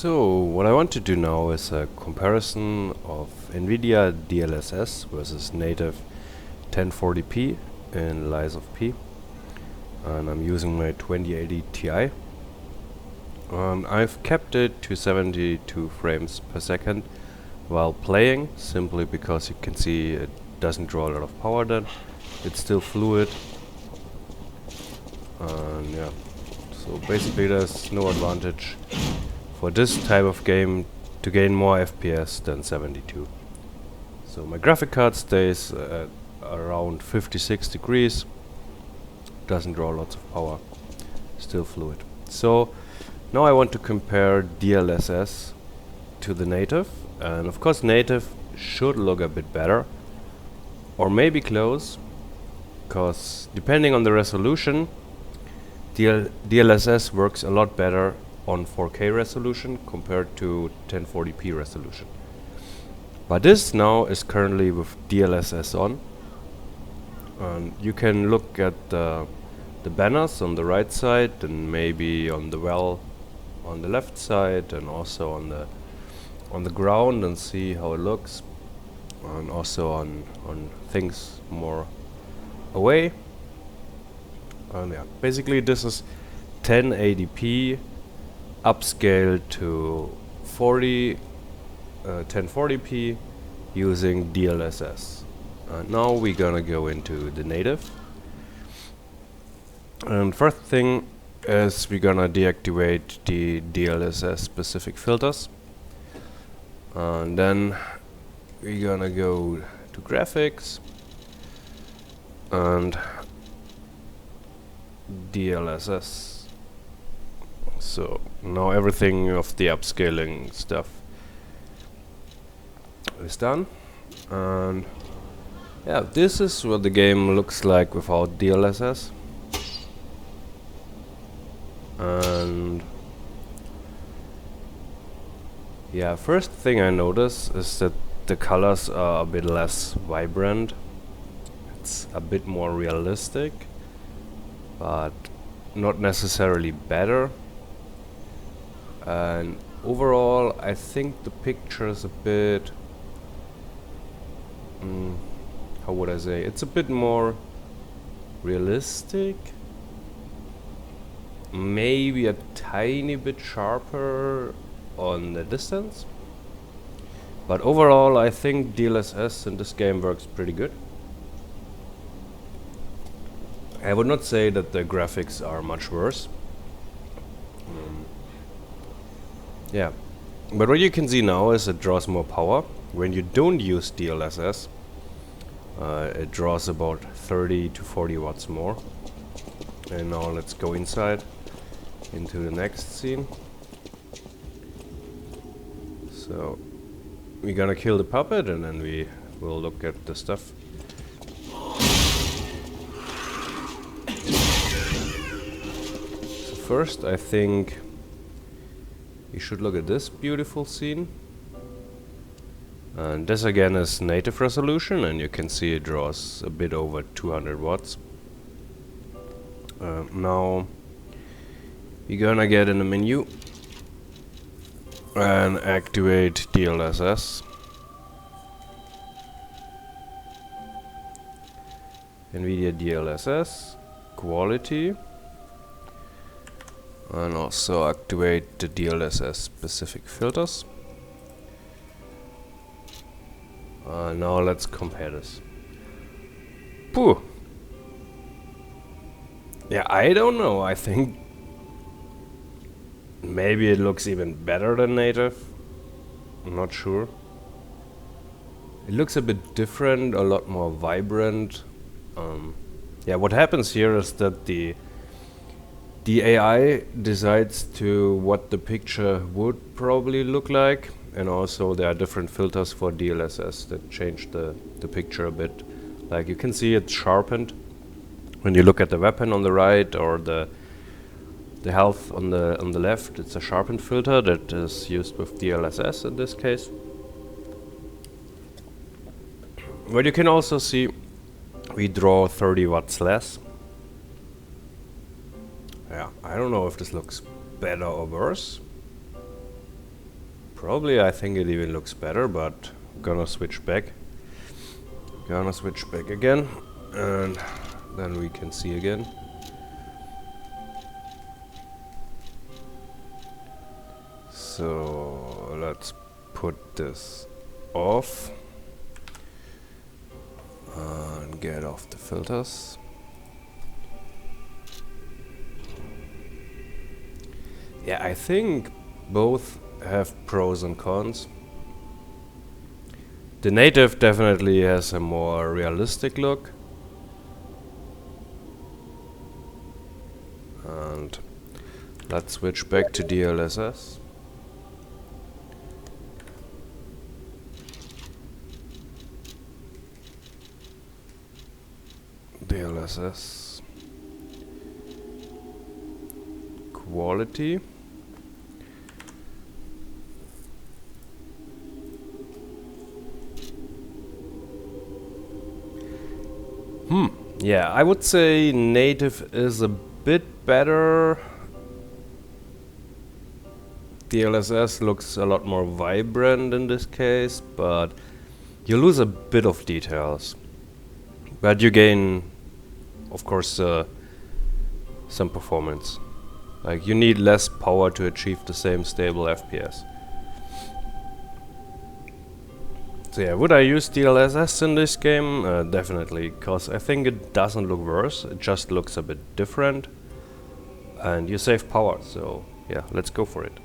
So what I want to do now is a comparison of NVIDIA DLSS versus native 1040p in lies of P, and I'm using my 2080 Ti. I've kept it to 72 frames per second while playing, simply because you can see it doesn't draw a lot of power then. It's still fluid, and yeah, so basically there's no advantage for this type of game to gain more FPS than 72. So my graphic card stays at around 56 degrees, doesn't draw lots of power, still fluid. So now I want to compare DLSS to the native, and of course native should look a bit better, or maybe close, because depending on the resolution, DLSS works a lot better on 4K resolution compared to 1040p resolution. But this now is currently with DLSS on, and you can look at the banners on the right side, and maybe on the well on the left side, and also on the ground, and see how it looks, and also on things more away. And yeah, basically this is 1080p upscaled to 1040p using DLSS. Now we're gonna go into the native. And first thing is we're gonna deactivate the DLSS specific filters. And then we're gonna go to graphics and DLSS. So now everything of the upscaling stuff is done, and yeah, this is what the game looks like without DLSS. And yeah, first thing I notice is that the colors are a bit less vibrant. It's a bit more realistic, but not necessarily better. And overall, I think the picture is a bit, how would I say, it's a bit more realistic, maybe a tiny bit sharper on the distance, but overall I think DLSS in this game works pretty good. I would not say that the graphics are much worse. Yeah, but what you can see now is it draws more power. When you don't use DLSS, it draws about 30 to 40 watts more. And now let's go inside into the next scene. So we're gonna kill the puppet, and then we will look at the stuff. So first I think you should look at this beautiful scene, and this again is native resolution, and you can see it draws a bit over 200 watts. Now you're gonna get in the menu and activate DLSS. NVIDIA DLSS quality, and also activate the DLSS specific filters. Now let's compare this. Pooh. Yeah, I don't know, I think maybe it looks even better than native. I'm not sure. It looks a bit different, a lot more vibrant. Yeah, what happens here is that the AI decides to what the picture would probably look like, and also there are different filters for DLSS that change the picture a bit. Like you can see it's sharpened when you look at the weapon on the right, or the health on the left. It's a sharpened filter that is used with DLSS in this case. But you can also see we draw 30 watts less. Yeah, I don't know if this looks better or worse. Probably I think it even looks better, but gonna switch back. Gonna switch back again, and then we can see again. So let's put this off and get off the filters. Yeah, I think both have pros and cons. The native definitely has a more realistic look. And let's switch back to DLSS. DLSS quality. Yeah, I would say native is a bit better. DLSS looks a lot more vibrant in this case, but you lose a bit of details. But you gain, of course, some performance. Like, you need less power to achieve the same stable FPS. So yeah, would I use DLSS in this game? Definitely, because I think it doesn't look worse, it just looks a bit different. And you save power, so yeah, let's go for it.